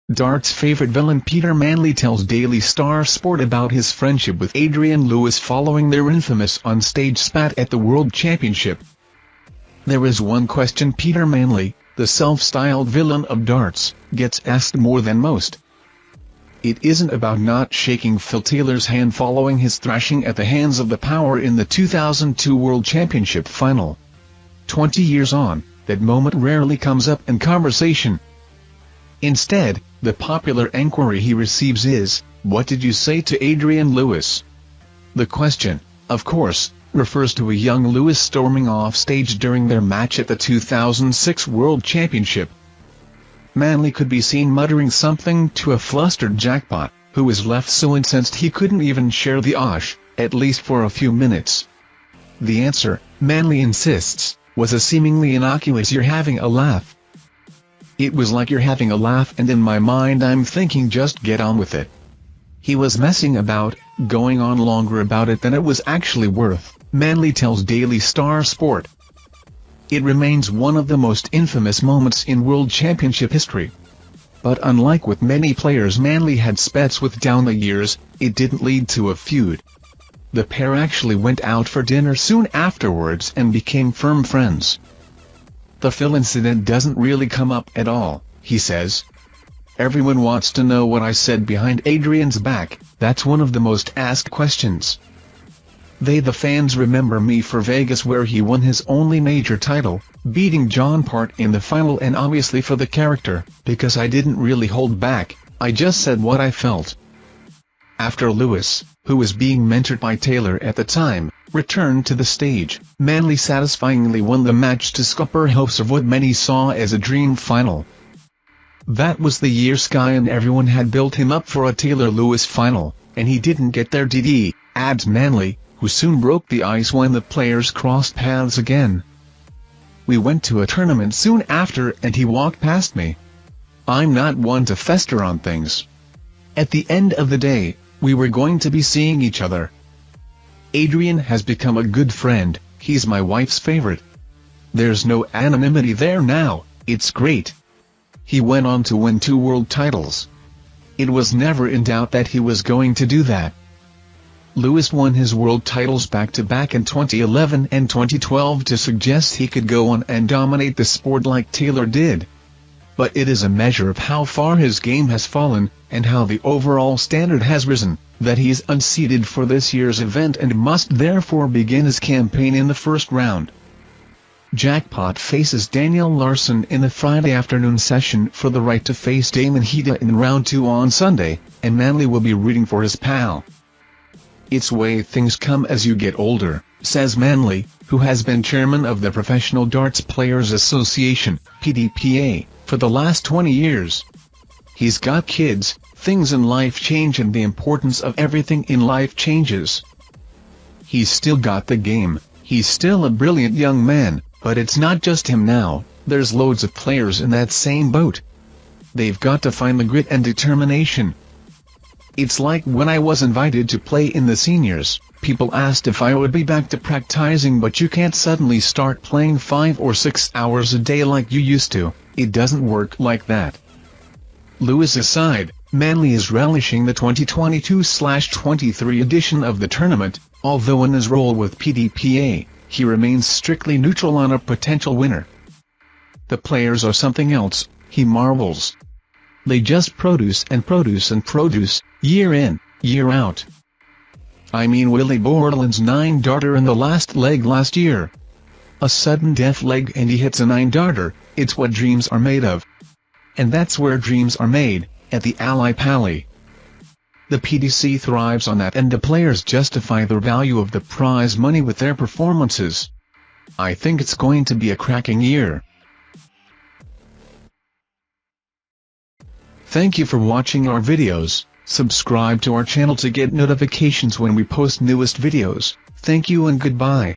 Dart's favorite villain Peter Manley tells Daily Star Sport about his friendship with Adrian Lewis following their infamous on-stage spat at the World Championship. There is one question Peter Manley, the self-styled villain of darts, gets asked more than most. It isn't about not shaking Phil Taylor's hand following his thrashing at the hands of the Power in the 2002 World Championship final. 20 years on, that moment rarely comes up in conversation. Instead, the popular enquiry he receives is, "What did you say to Adrian Lewis?" The question, of course, refers to a young Lewis storming off stage during their match at the 2006 World Championship. Manley could be seen muttering something to a flustered Jackpot, who was left so incensed he couldn't even share the osh, at least for a few minutes. The answer, Manley insists, was a seemingly innocuous "You're having a laugh." It was like "You're having a laugh," and in my mind I'm thinking just get on with it. He was messing about, going on longer about it than it was actually worth, Manley tells Daily Star Sport. It remains one of the most infamous moments in World Championship history. But unlike with many players Manley had spats with down the years, it didn't lead to a feud. The pair actually went out for dinner soon afterwards and became firm friends. The Phil incident doesn't really come up at all, he says. "Everyone wants to know what I said behind Adrian's back, that's one of the most asked questions. The fans remember me for Vegas where he won his only major title, beating John Part in the final, and obviously for the character, because I didn't really hold back, I just said what I felt." After Lewis, who was being mentored by Taylor at the time, returned to the stage, Manley satisfyingly won the match to scupper hopes of what many saw as a dream final. That was the year Sky and everyone had built him up for a Taylor-Lewis final, and he didn't get there, did he, adds Manley, who soon broke the ice when the players crossed paths again. "We went to a tournament soon after and he walked past me. I'm not one to fester on things. At the end of the day, we were going to be seeing each other. Adrian has become a good friend, he's my wife's favorite. There's no anonymity there now, it's great." He went on to win 2 world titles. It was never in doubt that he was going to do that. Lewis won his world titles back-to-back in 2011 and 2012 to suggest he could go on and dominate the sport like Taylor did. But it is a measure of how far his game has fallen, and how the overall standard has risen, that he is unseeded for this year's event and must therefore begin his campaign in the first round. Jackpot faces Daniel Larsson in the Friday afternoon session for the right to face Damon Hieta in round 2 on Sunday, and Manley will be rooting for his pal. "It's way things come as you get older," says Manley, who has been chairman of the Professional Darts Players Association, PDPA, for the last 20 years. He's got kids, things in life change, and the importance of everything in life changes. He's still got the game, he's still a brilliant young man, but it's not just him now, there's loads of players in that same boat. They've got to find the grit and determination. It's like when I was invited to play in the seniors, people asked if I would be back to practicing, but you can't suddenly start playing 5 or 6 hours a day like you used to, it doesn't work like that. Lewis aside, Manley is relishing the 2022/23 edition of the tournament, although in his role with PDPA, he remains strictly neutral on a potential winner. "The players are something else," he marvels. "They just produce and produce and produce, year in, year out. I mean Willie Borland's 9-darter in the last leg last year. A sudden death leg and he hits a 9-darter, it's what dreams are made of. And that's where dreams are made, at the Ally Pally. The PDC thrives on that, and the players justify the value of the prize money with their performances. I think it's going to be a cracking year." Thank you for watching our videos. Subscribe to our channel to get notifications when we post newest videos. Thank you and goodbye.